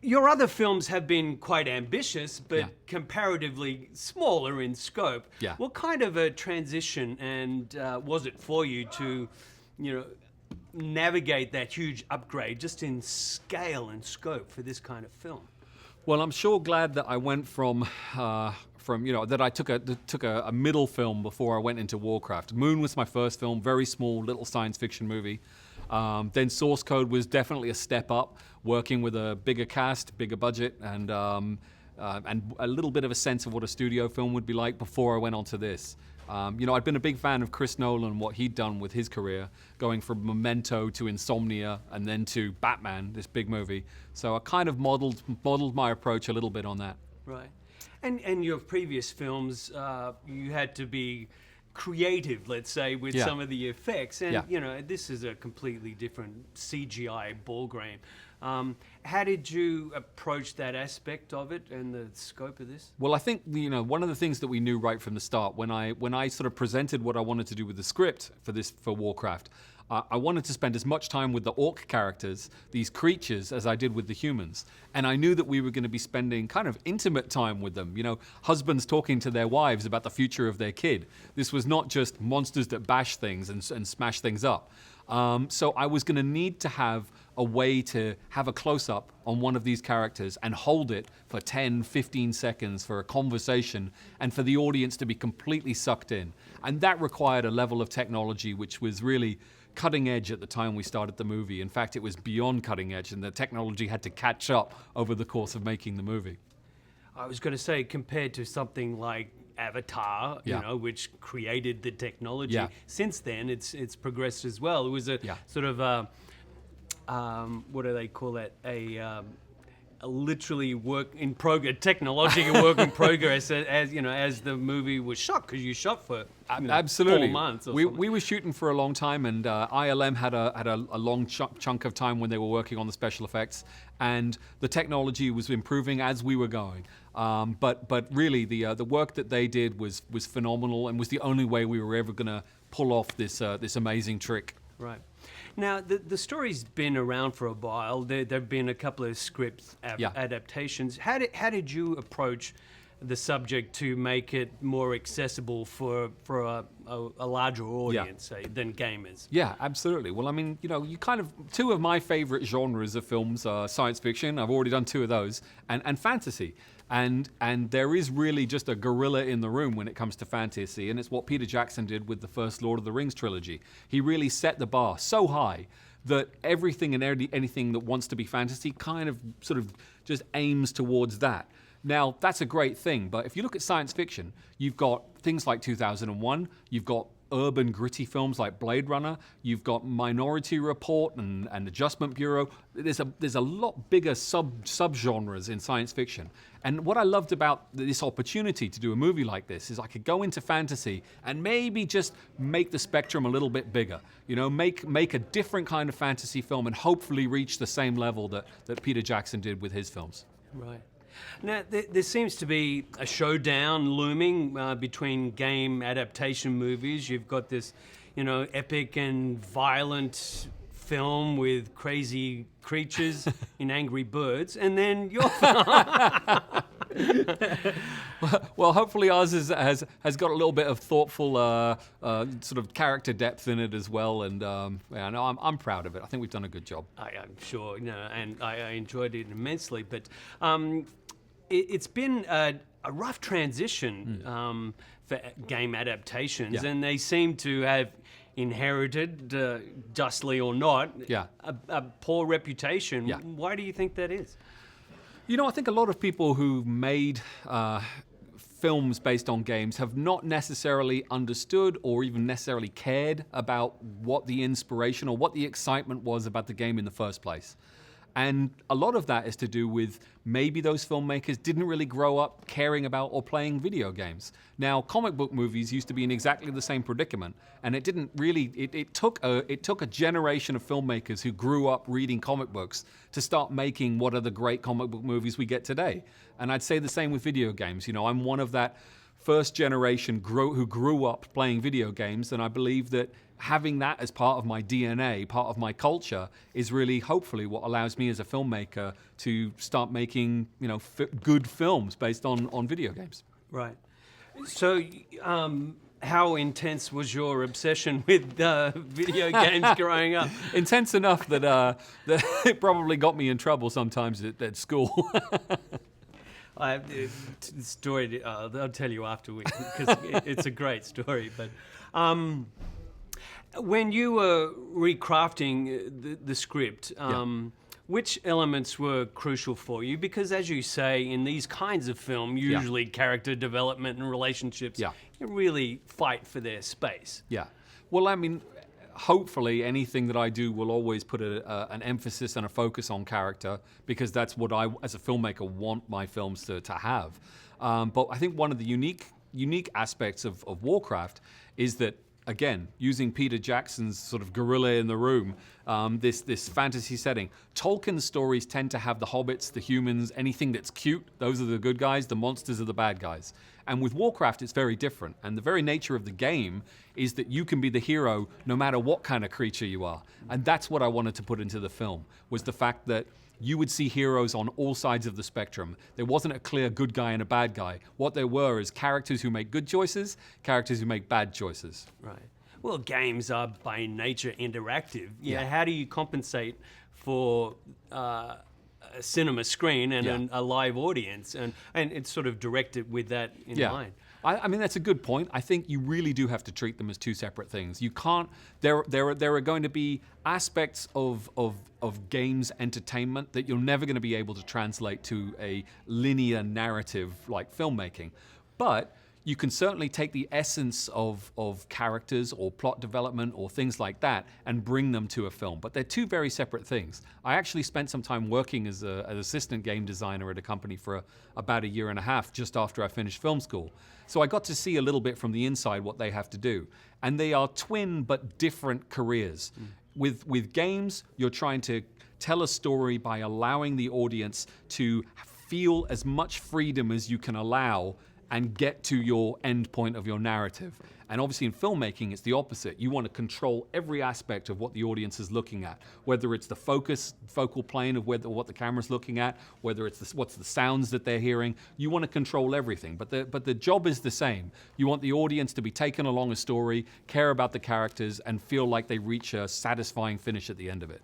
Your other films have been quite ambitious, but Yeah. comparatively smaller in scope. Yeah. What kind of a transition and was it for you to, navigate that huge upgrade just in scale and scope for this kind of film? Well, I'm sure glad that I went from that I took a middle film before I went into Warcraft. Moon was my first film, very small little science fiction movie. Then Source Code was definitely a step up, working with a bigger cast, bigger budget, and a little bit of a sense of what a studio film would be like before I went on to this. I'd been a big fan of Chris Nolan, what he'd done with his career, going from Memento to Insomnia and then to Batman, this big movie. So I kind of modeled my approach a little bit on that. Right. And your previous films, you had to be creative, let's say, with Yeah. some of the effects. And, Yeah. this is a completely different CGI ballgame. How did you approach that aspect of it and the scope of this? Well, I think one of the things that we knew right from the start when I sort of presented what I wanted to do with the script for Warcraft, I wanted to spend as much time with the orc characters, these creatures, as I did with the humans. And I knew that we were going to be spending kind of intimate time with them. Husbands talking to their wives about the future of their kid. This was not just monsters that bash things and smash things up. So I was going to need to have a way to have a close-up on one of these characters and hold it for 10, 15 seconds for a conversation and for the audience to be completely sucked in. And that required a level of technology which was really cutting edge at the time we started the movie. In fact, it was beyond cutting edge, and the technology had to catch up over the course of making the movie. I was going to say, compared to something like Avatar, Yeah. which created the technology. Yeah. Since then, it's progressed as well. It was a Yeah. sort of a, what do they call it? A literally work in progress, technological work in progress as the movie was shot, because you shot for Absolutely 4 months. Or we were shooting for a long time, and ILM had a long chunk of time when they were working on the special effects, and the technology was improving as we were going. But really, the work that they did was phenomenal, and was the only way we were ever going to pull off this amazing trick. Right. Now, the story's been around for a while. There have been a couple of script Yeah. adaptations. How did you approach the subject to make it more accessible for a larger audience, say, than gamers? Yeah, absolutely. Well, I mean, you kind of, two of my favorite genres of films are science fiction. I've already done two of those, and fantasy. And there is really just a gorilla in the room when it comes to fantasy, and it's what Peter Jackson did with the first Lord of the Rings trilogy. He really set the bar so high that everything and anything that wants to be fantasy kind of sort of just aims towards that. Now, that's a great thing, but if you look at science fiction, you've got things like 2001, you've got urban gritty films like Blade Runner, you've got Minority Report and Adjustment Bureau. There's a lot bigger subgenres in science fiction. And what I loved about this opportunity to do a movie like this is I could go into fantasy and maybe just make the spectrum a little bit bigger. Make a different kind of fantasy film and hopefully reach the same level that Peter Jackson did with his films. Right. Now, there seems to be a showdown looming between game adaptation movies. You've got this, epic and violent film with crazy creatures in Angry Birds, and then your Well, hopefully ours has got a little bit of thoughtful sort of character depth in it as well, and I'm proud of it. I think we've done a good job. I'm sure, and I enjoyed it immensely. But it's been a rough transition for game adaptations, Yeah. and they seem to have inherited, justly or not, Yeah. a poor reputation. Yeah. Why do you think that is? I think a lot of people who made films based on games have not necessarily understood or even necessarily cared about what the inspiration or what the excitement was about the game in the first place. And a lot of that is to do with maybe those filmmakers didn't really grow up caring about or playing video games. Now, comic book movies used to be in exactly the same predicament, and it didn't really. It took a generation of filmmakers who grew up reading comic books to start making what are the great comic book movies we get today. And I'd say the same with video games. I'm one of that first generation who grew up playing video games, then I believe that having that as part of my DNA, part of my culture, is really hopefully what allows me as a filmmaker to start making, good films based on video games. Right. So, how intense was your obsession with video games growing up? Intense enough that that it probably got me in trouble sometimes at school. The story I'll tell you afterwards because it's a great story. But when you were recrafting the script, which elements were crucial for you? Because as you say, in these kinds of film, usually character development and relationships, you really fight for their space. Yeah. Well, I mean, hopefully anything that I do will always put an emphasis and a focus on character, because that's what I, as a filmmaker, want my films to have. But I think one of the unique aspects of Warcraft is that, again, using Peter Jackson's sort of gorilla in the room, this fantasy setting, Tolkien's stories tend to have the hobbits, the humans, anything that's cute, those are the good guys, the monsters are the bad guys. And with Warcraft, it's very different. And the very nature of the game is that you can be the hero no matter what kind of creature you are. And that's what I wanted to put into the film, was the fact that you would see heroes on all sides of the spectrum. There wasn't a clear good guy and a bad guy. What there were is characters who make good choices, characters who make bad choices. Right. Well, games are by nature interactive. Yeah. How do you compensate for a cinema screen and a live audience, and it's sort of directed with that in mind? I mean, that's a good point. I think you really do have to treat them as two separate things. You can't. There are going to be aspects of games entertainment that you're never going to be able to translate to a linear narrative like filmmaking, but you can certainly take the essence of characters or plot development or things like that and bring them to a film. But they're two very separate things. I actually spent some time working as an assistant game designer at a company for about a year and a half just after I finished film school. So I got to see a little bit from the inside what they have to do. And they are twin but different careers. With games, you're trying to tell a story by allowing the audience to feel as much freedom as you can allow and get to your end point of your narrative. And obviously in filmmaking, it's the opposite. You want to control every aspect of what the audience is looking at, whether it's the focal plane of what the camera's looking at, whether it's what's the sounds that they're hearing. You want to control everything, but the job is the same. You want the audience to be taken along a story, care about the characters, and feel like they reach a satisfying finish at the end of it.